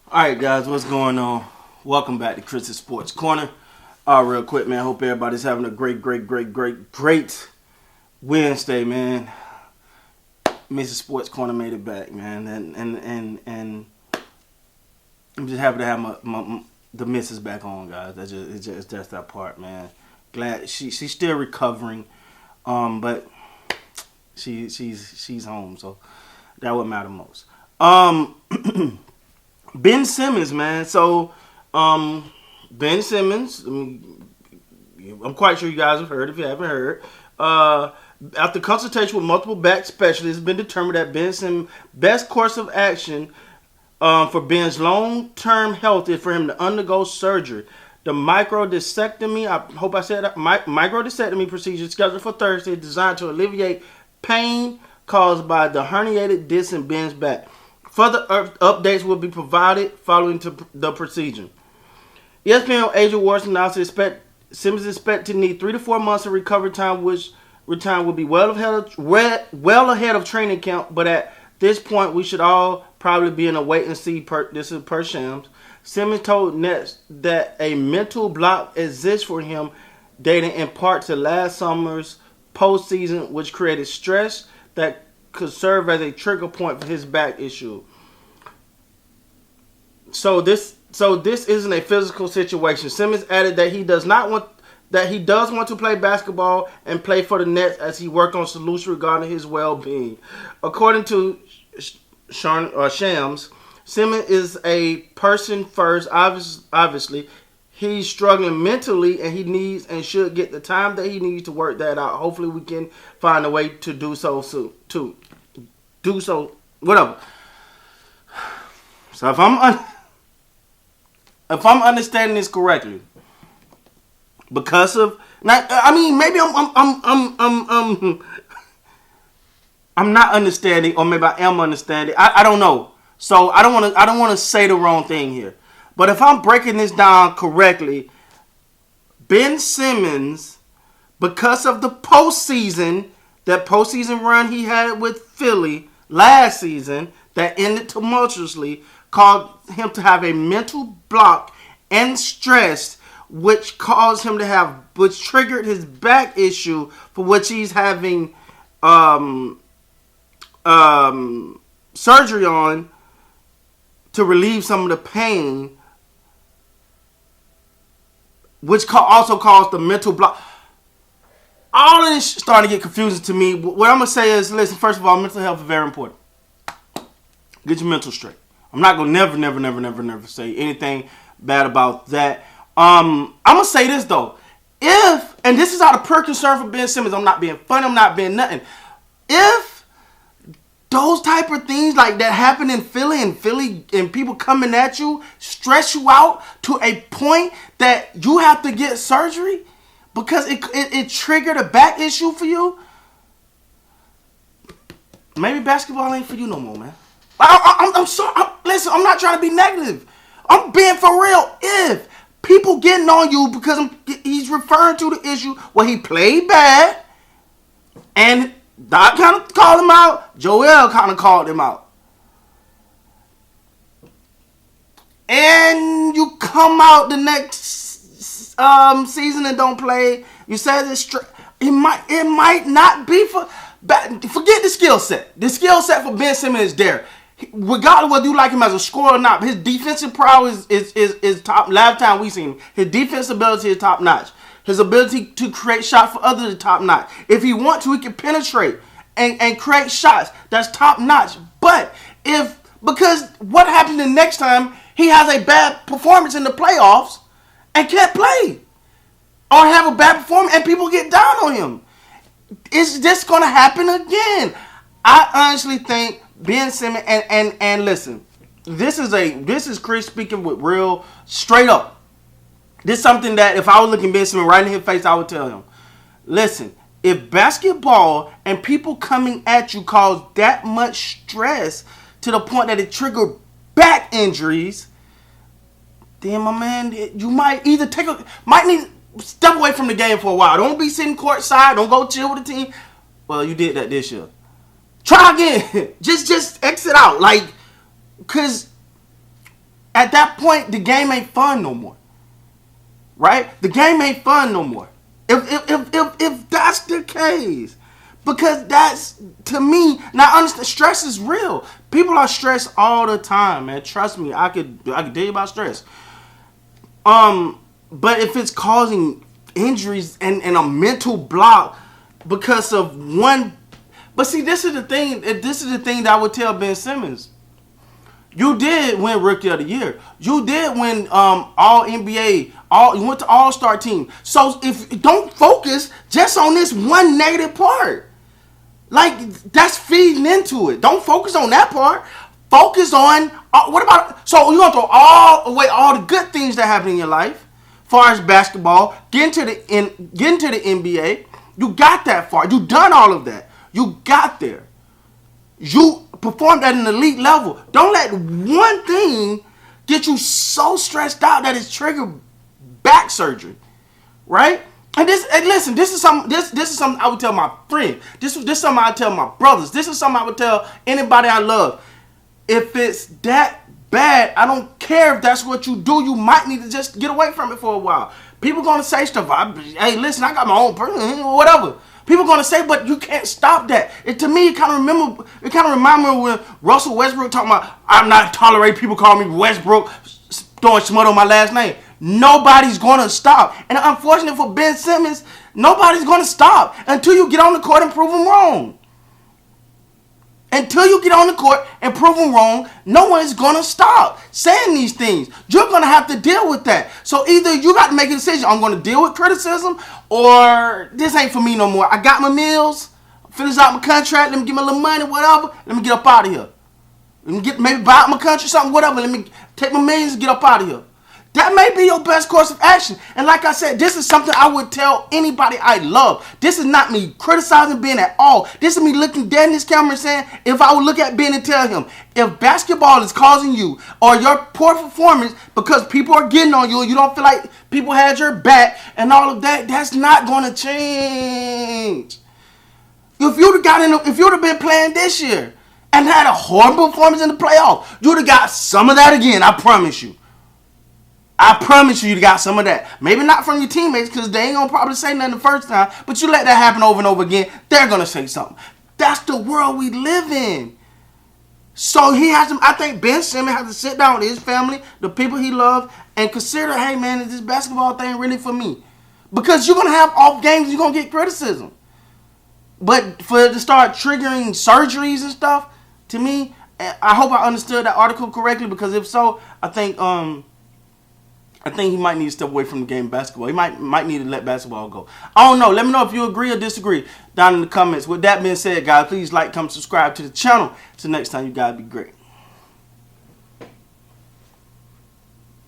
All right, guys, what's going on? Welcome back to Chris's Sports Corner. Real quick, man. Hope everybody's having a great Wednesday, man. Mrs. Sports Corner made it back, man, and I'm just happy to have the missus back on, guys. It's just that part, man. Glad she's still recovering, but she's home, so that would matter most. Ben Simmons, man. So, Ben Simmons, I'm quite sure you guys have heard. If you haven't heard, after consultation with multiple back specialists, it's been determined that Ben Simmons' best course of action for Ben's long-term health is for him to undergo surgery. The microdiscectomy, I hope I said that, microdiscectomy procedure scheduled for Thursday is designed to alleviate pain caused by the herniated disc in Ben's back. Further updates will be provided following the procedure. ESPN Agent Wars announced that Simmons is expected to need 3 to 4 months of recovery time, which will be well ahead of training camp. But at this point, we should all probably be in a wait and see. This is per Shams. Simmons told Nets that a mental block exists for him, dating in part to last summer's postseason, which created stress that could serve as a trigger point for his back issue. So this isn't a physical situation. Simmons added that he does want to play basketball and play for the Nets as he worked on solutions regarding his well-being. According to Shams, Simmons is a person first. Obviously, he's struggling mentally, and he needs and should get the time that he needs to work that out. Hopefully, we can find a way to do so soon. Whatever. So if I'm understanding this correctly, because of not, I mean, maybe I'm not understanding, or maybe I am understanding. I don't know. So I don't want to say the wrong thing here. But if I'm breaking this down correctly, Ben Simmons, because of the postseason run he had with Philly last season that ended tumultuously, caused him to have a mental block and stress, which triggered his back issue, for which he's having surgery on to relieve some of the pain, which also caused the mental block. All of this is starting to get confusing to me. What I'm going to say is, listen, first of all, mental health is very important. Get your mental straight. I'm not going to never say anything bad about that. I'm going to say this, though. And this is out of pure concern for Ben Simmons, I'm not being funny, I'm not being nothing. If those type of things like that happen in Philly and people coming at you, stress you out to a point that you have to get surgery because it triggered a back issue for you, maybe basketball ain't for you no more, man. I'm sorry. Listen, I'm not trying to be negative. I'm being for real. If people getting on you because he's referring to the issue where he played bad, and Doc kind of called him out, Joel kind of called him out, and you come out the next season and don't play, you said it might not be for. Forget the skill set. The skill set for Ben Simmons is there. Regardless of whether you like him as a scorer or not, his defensive prowess is top. Last time we seen him, his defense ability is top notch. His ability to create shots for others is top notch. If he wants to, he can penetrate and create shots. That's top notch. But because what happens the next time he has a bad performance in the playoffs and can't play, or have a bad performance and people get down on him, is this going to happen again? I honestly think Ben Simmons, and listen, this is Chris speaking with real straight up. This is something that if I was looking Ben Simmons right in his face, I would tell him, listen, if basketball and people coming at you cause that much stress to the point that it trigger back injuries, then my man, you might need to step away from the game for a while. Don't be sitting courtside. Don't go chill with the team. Well, you did that this year. Try again. just exit out. Because at that point, the game ain't fun no more. Right? The game ain't fun no more. If that's the case. Because that's, to me, now understand, stress is real. People are stressed all the time, man. Trust me, I could tell you about stress. But if it's causing injuries and a mental block because of one, but see, this is the thing that I would tell Ben Simmons. You did win Rookie of the Year. You did win All NBA. You went to All-Star team. So if don't focus just on this one negative part. Like, that's feeding into it. Don't focus on that part. Focus on what about, so you're gonna throw away all the good things that happen in your life, as far as basketball, get into the NBA. You got that far. You done all of that. You got there. You performed at an elite level. Don't let one thing get you so stressed out that it's triggered back surgery, right? And listen, this is something I would tell my friend. This is something I tell my brothers. This is something I would tell anybody I love. If it's that bad, I don't care if that's what you do. You might need to just get away from it for a while. People gonna say stuff. Hey, listen, I got my own person, whatever. People gonna say, but you can't stop that. To me, it kind of remind me when Russell Westbrook talking about, I'm not tolerating people calling me Westbrook, throwing smut on my last name. Nobody's gonna stop. And unfortunately for Ben Simmons, nobody's gonna stop until you get on the court and prove them wrong. Until you get on the court and prove them wrong, no one is gonna stop saying these things. You're gonna have to deal with that. So either you got to make a decision. I'm gonna deal with criticism, or this ain't for me no more. I got my meals, finish out my contract. Let me get my little money, whatever. Let me get up out of here. Let me maybe buy out my country, something, whatever. Let me take my millions and get up out of here. That may be your best course of action. And like I said, this is something I would tell anybody I love. This is not me criticizing Ben at all. This is me looking dead in this camera and saying, if I would look at Ben and tell him, if basketball is causing you or your poor performance because people are getting on you and you don't feel like people had your back and all of that, that's not going to change. If you'd have been playing this year and had a horrible performance in the playoffs, you'd have got some of that again, I promise you. I promise you got some of that. Maybe not from your teammates because they ain't going to probably say nothing the first time. But you let that happen over and over again, they're going to say something. That's the world we live in. So I think Ben Simmons has to sit down with his family, the people he loves, and consider, hey man, is this basketball thing really for me? Because you're going to have off games, you're going to get criticism. But for it to start triggering surgeries and stuff, to me, I hope I understood that article correctly, because if so, I think he might need to step away from the game of basketball. He might need to let basketball go. I don't know. Let me know if you agree or disagree down in the comments. With that being said, guys, please like, comment, subscribe to the channel. Till next time, you guys be great.